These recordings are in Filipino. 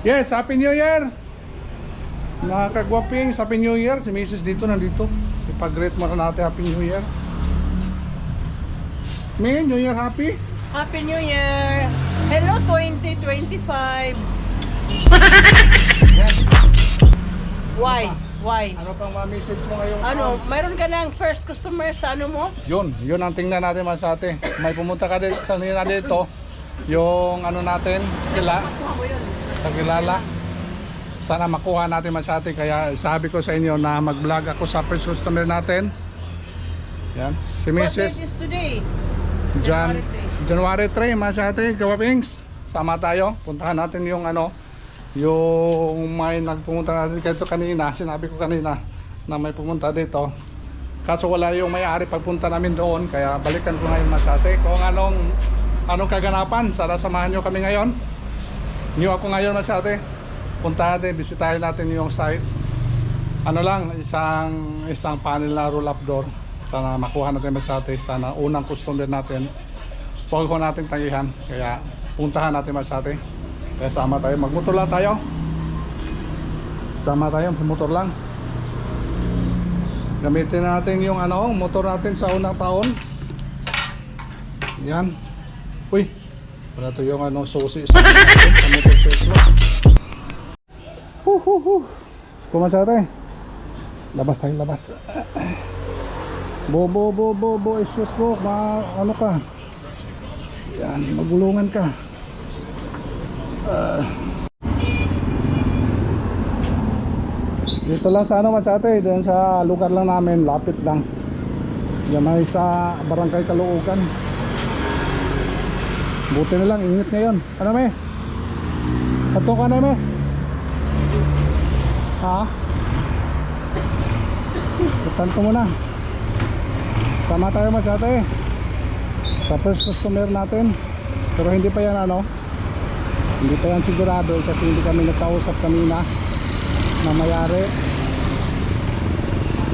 Yes, Happy New Year! Mga kagwaping, Happy New Year. Si Mrs. nandito. Ipag-greet muna natin Happy New Year. May New Year happy? Happy New Year! Hello 2025! Why? Why? Ano pang mga message mo ngayong Ano, mayroon ka ng first customer sa ano mo? Yun ang tingnan natin mas ate. May pumunta ka din kanina dito. Yung ano natin, sa kilala. Sana makuha natin mas ate. Kaya sabi ko sa inyo na mag-vlog ako sa first customer natin. Yan. Si What date Mrs. is today? January 3, mas ate, kawapings. Sama tayo. Puntahan natin yung ano, yung may nagpumunta natin dito kanina. Sinabi ko kanina na may pumunta dito. Kaso wala yung may-ari pagpunta namin doon. Kaya balikan ko ngayon mas ate. Kung anong kaganapan, sana samahan nyo kami ngayon. New ako ngayon mas ate. Punta natin, bisitahin natin yung site. Ano lang, isang panel na roll-up door. Sana makuha natin mas ate. Sana unang customer natin. Huwag ko natin tangihan. Kaya puntahan natin mas ate. Kaya sama tayo, magmotor lang tayo. Sama tayo, motor lang. Gamitin natin yung ano, motor natin sa unang taon. Yan. Uy, para to yung ano, susi sa motor seslo. Kumasa tayo. Labas tayo, labas. Bo, isus bo, ano ka? Yan, magulungan ka. Dito lang sa ano mas ate, doon sa lugar lang namin, lapit lang. Diyan may sa Barangay Caloocan. Buti na lang, init ngayon. Ano me? Katong ka na me? Ha? Tanto mo na. Sama tayo mas ate. Sa first customer natin. Pero hindi pa yan ano, hindi pa yan sigurado kasi hindi kami nagkausap kanina na mayari.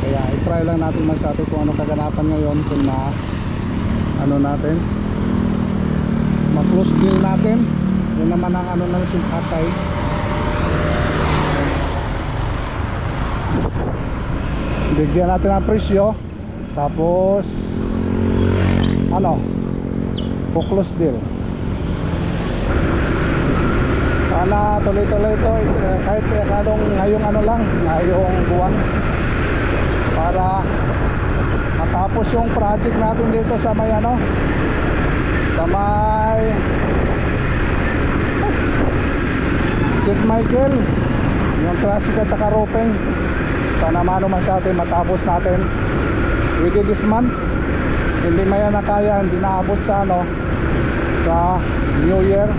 Kaya i-try lang natin masabi kung ano kaganapan ngayon, kung na ano natin ma-close deal natin. Yun naman ang ano natin patay. Bigyan natin ang presyo, tapos ano, po-close deal. Sana tuloy-tuloy ito kahit ngayong ano lang, ngayong buwan, para matapos yung project natin dito sa may ano, sa may St. Michael, yung traffic at saka roofing. Sana mano man sa atin matapos natin within this month. Hindi maya na kaya, hindi naabot sa ano, sa New Year.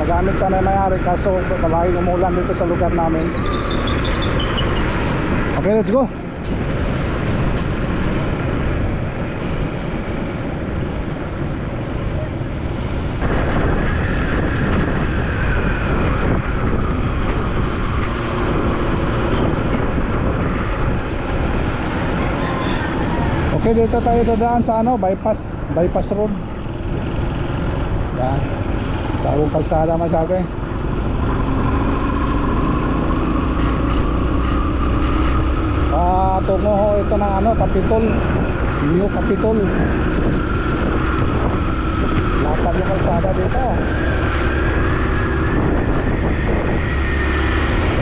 Magamit sana yung mayari, kaso palaging umulan dito sa lugar namin. Okay, let's go. Okay, dito tayo dadaan sa ano, bypass road. Yan. Tawong kalsada masyado eh. Tungo ho ito ng ano, Capitol. New Capitol. Lapad yung kalsada dito.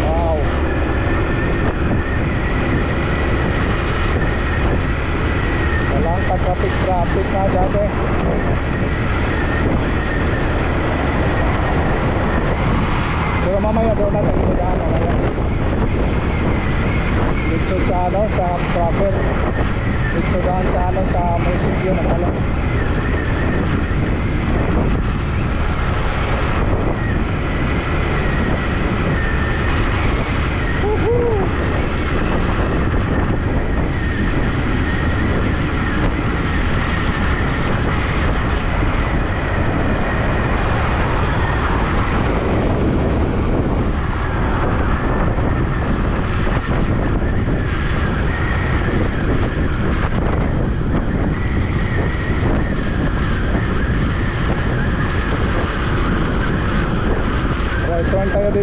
Wow. Walang ka-traffic na dati. Pero mamaya doon natin pinadaan mamaya. Dito sa ano, sa proper. Dito doon sa ano, sa munisipyo na pala.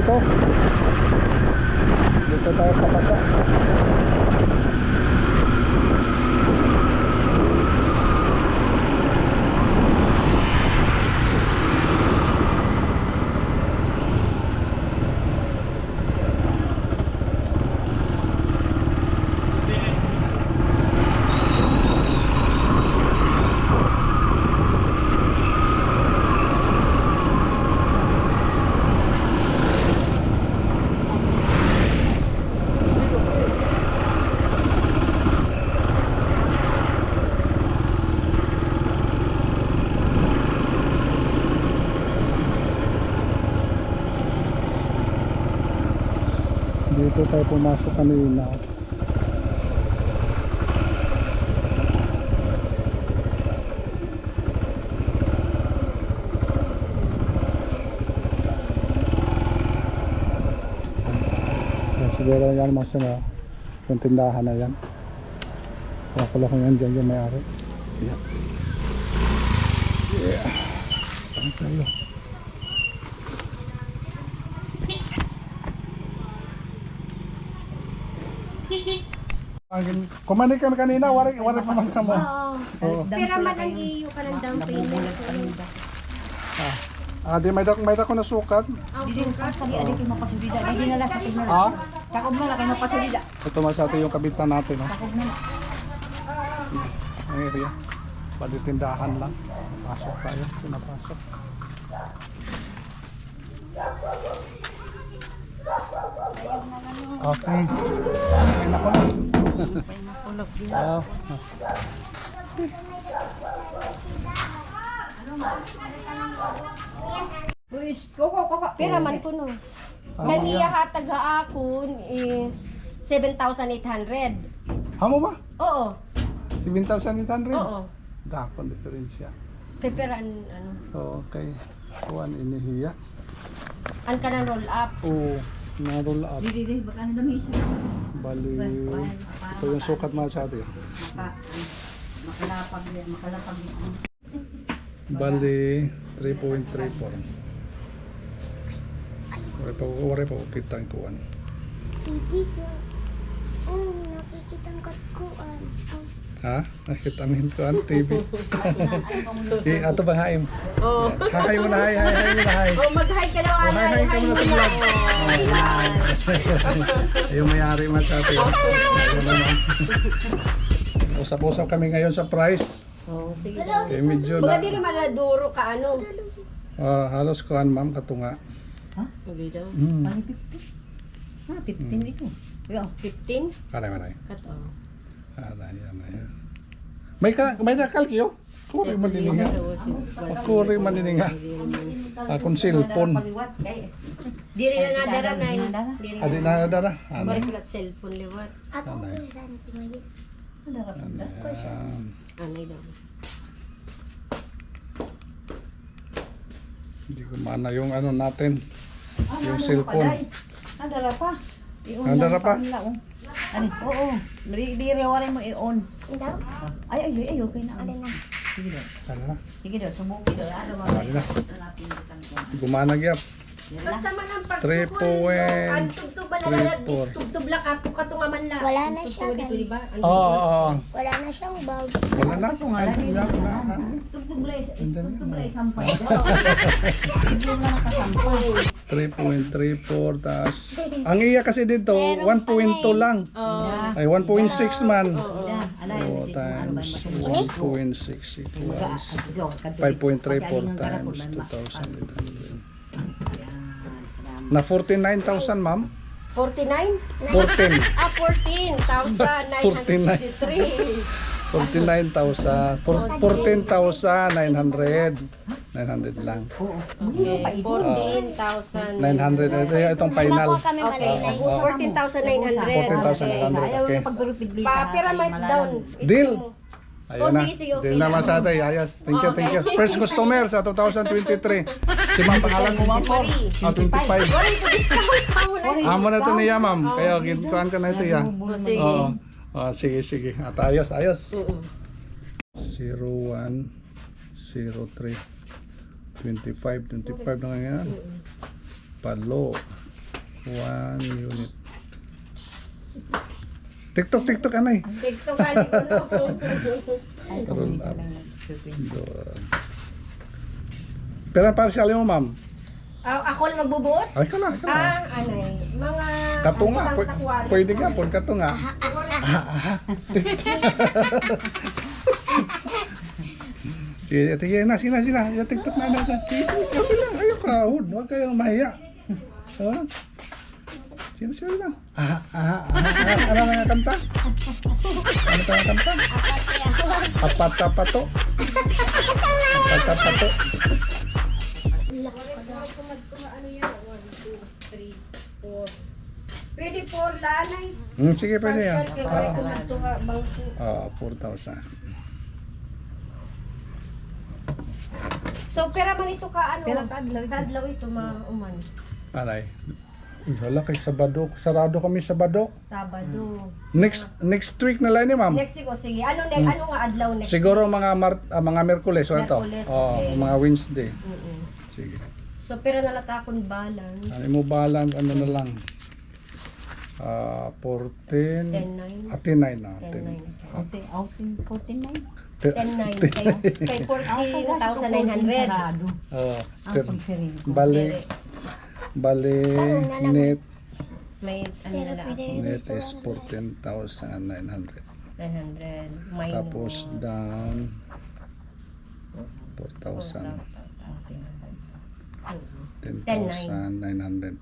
dito. Dito tayo papasa. Dito tayo pumasok kanina. Siguro yan mas na yung tindahan na yan. Wala kung yan dyan yung may-ari. Yeah. Yeah. Ano tayo? Kumanin kami kanina, wari pa ka mo. Oo. Pero man ang iyo ka ng down payment. Di may dako na sukat. Didi ka kali adik mo pasulida. Didi na lang sa tignan. Ha? Takob na lang kay mo pasulida. Ito masate yung kabitan natin, no? Takob na lang. Ang area. Bali tindahan lang. Pasok tayo, pinapasok. Okay. Ay nako na. Luis, koko. Pero man po no. Ang iya hatag akon is 7,800. Hamo ba? Oo. 7,800? Oo. Dakon diferensya. Kay pero ano, Okay. Kuan inihiya. an ka ng roll up. Oo. Na-roll up. Didi baka ano dami isa. Bali. Ito yung sukat mga sa atin. Makalapag. Bali 3.34. Wala pa kita ang kuan. Hindi ka. Oh, nakikita ang katkuan. Oh. Ha? Nakita ang kuan TV. Ato ba haim? Oo. Hay mo na hay mo na hay. Oh, mag-hi ka daw, Oh, Ana. hi ka muna sa vlog. Ayun may-ari man sa atin. Usap-usap kami ngayon sa price. Oh, sige. Okay, medyo Baga na. di naman naduro ka ano. Halos kuan ma'am katunga. Okay daw. Pani 50. 15 ito. Yo. 15? Maray. Cut off. Yan. May nakalkyo. Kuri man dininga. Kuri man dininga. Akong cellphone. Paliwat kay. Di rin na nadara na yun. Di rin Adi na. na dara. Ano? Balik na cellphone liwat. Ako Ano ko saan tumayo. Anay daw. Hindi ko mana yung ano natin. Yung cellphone. Andara pa. Andara pa? Ani, oo. Di rewari mo i-on. Daw? Ay, okay na. Ano na? Sige daw. Ano? Sige daw, subuki daw. Ano ba? Ano na? Gumana gyap. Basta man ang 3 pagsukol. point Ang tugtog ba na 3.4. tugtog lang ako katunga man la. Wala na Tugtog siya, dito, di ba? guys. Ang Oo. Wala na siyang bulb. Wala na. Wala. Tugtuglay, Andyan tugtuglay, yun. sampay. Hindi mo na nakasampay. 3.34 tas ang iya kasi dito 1.2 lang. Ay 1.6 man. Oh, times 1.6 equals 5.34 times 2,800. Na 49,000 ma'am. 49? 14. 14,963. 49,000. 14,900. 900 lang. Okay, 14,000. 900. Ito itong final. Nakuha kami Okay, malay. 14,900. 14,900. Ayaw Okay. na pagpirupit-bita. Pa-pyramid down. Deal. Oh, Ayun na. sige, okay Deal na. naman sa atin. Ayos. Thank you. First customer sa 2023. Si ma'am, pangalan mo ma'am? Marie. 25. Wala ito discount pa mo na. Amo na ito niya ma'am. Kaya ginkuhan ka na ito ya. Oh, sige. Oo. Sige. At ayos. 01 Mm-mm. 03 25 na ngayon. Palo. 1 unit. TikTok anay. TikTok ka, di ko no. Roll up. Pero ang partial mo, ma'am? Ako lang magbubuot? Ay, ikaw lang. Ano eh, mga... Katunga. isang takwari. Pwede ka po, katunga. Sige na. Yung TikTok na natin. Sige. Okay lang. Ayaw ka. Huwag kayong mahiya. Sige lang. Ano nga kanta? Ano ka nga kanta? Apatapato. Apatapato. Pwede 4 lanay. Sige, pwede yan. Kaya kaya ko magtunga bangko. 4,000. So, pera man ito ka ano? Pera kadlaw. Kadlaw ito mauman. Alay. Uy, hala kay Sabado. Sarado kami Sabado. Sabado. Next week na lang ni ma'am. Next week o sige. Ano nga adlaw next Siguro mga Merkules o ito. Merkules, Oh, okay. mga Wednesday. week? Sige. So, pera na latakon balance. Ano mo balance ano na lang? 14 10-9. 10-9 na. 10-9. 49. 10-9. Kay 14,900. Oh, Ang pagsirin ko. bali net May ano Pero na lang. pwede net is 14,900. 900. Minus. Tapos down 4,000. 10,900.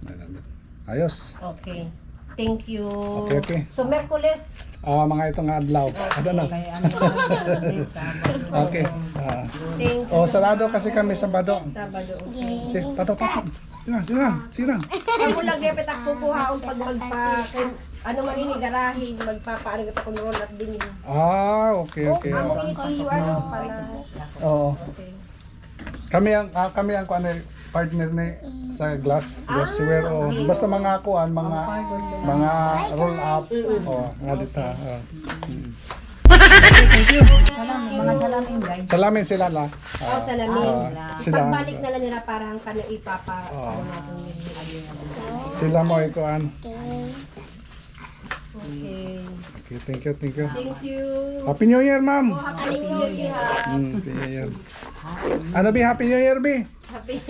900. Ayos. Okay. Thank you. Okay. So, Merkules. Mga itong adlaw. Ano na? Kaya ano lang Okay. Thank you. Sarado kasi kami Sabado. Sabado. Sige, pato. Sino? Ako lang dapat ako kukuha pag ano man ini garahe, magpapaano kita kung roll up din. Okay. Amo ini ano pala. Oo. Okay. Kami ang kuan partner ni sa glassware o basta mga kuan mga roll up nga dito. mga salamin guys. Salamin sila la. Salamin. Sila. Pagbalik na lang nila parang kanya ipapa ano natin yun. Sila mo kuan. Okay. Okay, thank you. Thank you. Happy New Year, ma'am. Happy New Year. Happy New Year. Ano bi Happy New Year bi? Happy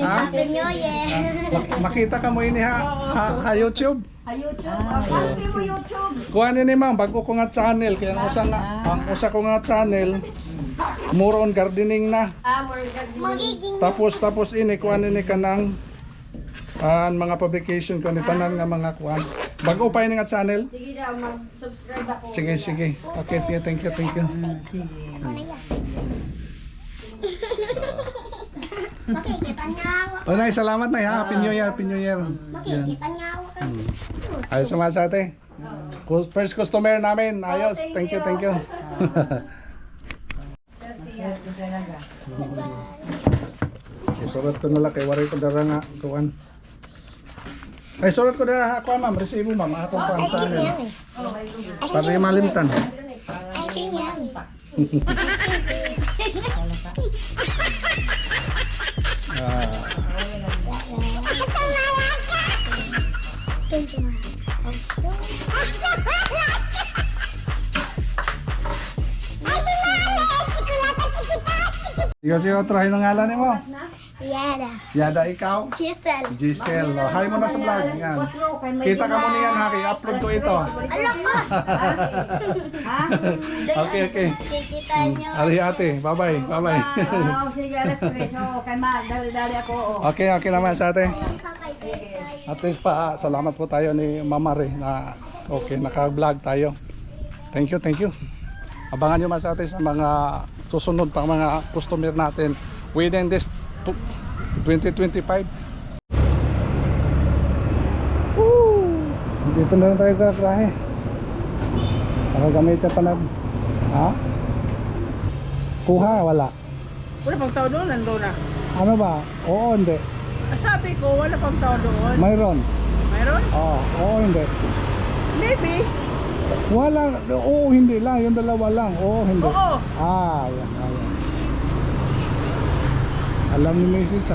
New Year! Makita ka mo ini ha YouTube. YouTube. Happy mo YouTube. Kuha ni ma'am, bago ko nga channel, kaya ang usa ko nga channel, more on gardening na. More gardening. Magiging Tapos ini kuha ni kanang mga publication ko ni tanan nga mga kuan. Bago pa ini nga channel. Sige daw, mag-subscribe ako. Sige. Okay, thank you. makikita niya ako. Nay, salamat na ha. Happy New Year. Makikita niya ako. Ayos naman sa ate. First customer namin. Ayos. Thank you. Surat ko na lang kay waray ko dara nga kuan. Ay surat ko dara ako ma'am, resibo ma'am, akong pan sa amin. Para di malimtan. Ice cream yan. Sige, try ng ngalan mo. Yada. Yada ikaw. Giselle. Oh, hi mo na sa vlog. Yan. Kita ka mo niyan ha, i-upload ko ito. Alam ko. Okay. Kikita niyo. Ari ate, bye-bye. Sige, alas 3. Kay ma, dali ako. Okay naman sa ate. Sakay. At least pa, salamat po tayo ni Mama Re na okay, naka-vlog tayo. Thank you. Abangan nyo mas ate sa mga susunod pang mga customer natin within this 2025. Dito na lang tayo kakrahe. Para gamitin pa na. Ha? Kuha, wala. Wala pang tao doon, nandun na. Ano ba? Oo, hindi. Sabi ko, wala pang tao doon. Mayroon. Mayroon? Oo, hindi. Maybe. Wala, oo, hindi lang, yung dalawa lang, oo, hindi. Oo. Ayan. Alam ni Mrs.